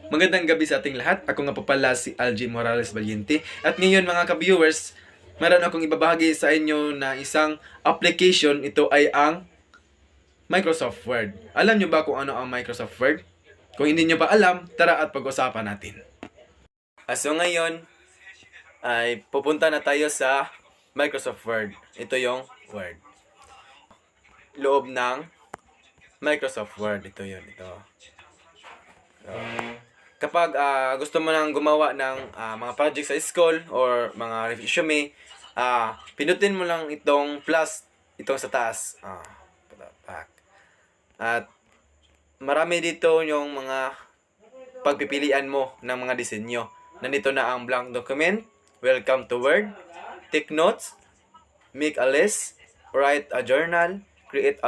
Magandang gabi sa ating lahat. Ako nga po pala si Algie Morales Valiente. At ngayon mga ka-viewers, meron akong ibabahagi sa inyo na isang application. Ito ay ang Microsoft Word. Alam nyo ba kung ano ang Microsoft Word? Kung hindi nyo pa alam, tara at pag-usapan natin. So ngayon, ay pupunta na tayo sa Microsoft Word. Ito yung Word. Loob ng Microsoft Word. Ito yun. Ito. So, kapag gusto mo nang gumawa ng mga project sa school or mga resume, pinutin mo lang itong plus, itong sa taas. At marami dito yung mga pagpipilian mo ng mga disenyo. Nandito na ang blank document, welcome to Word, take notes, make a list, write a journal, create a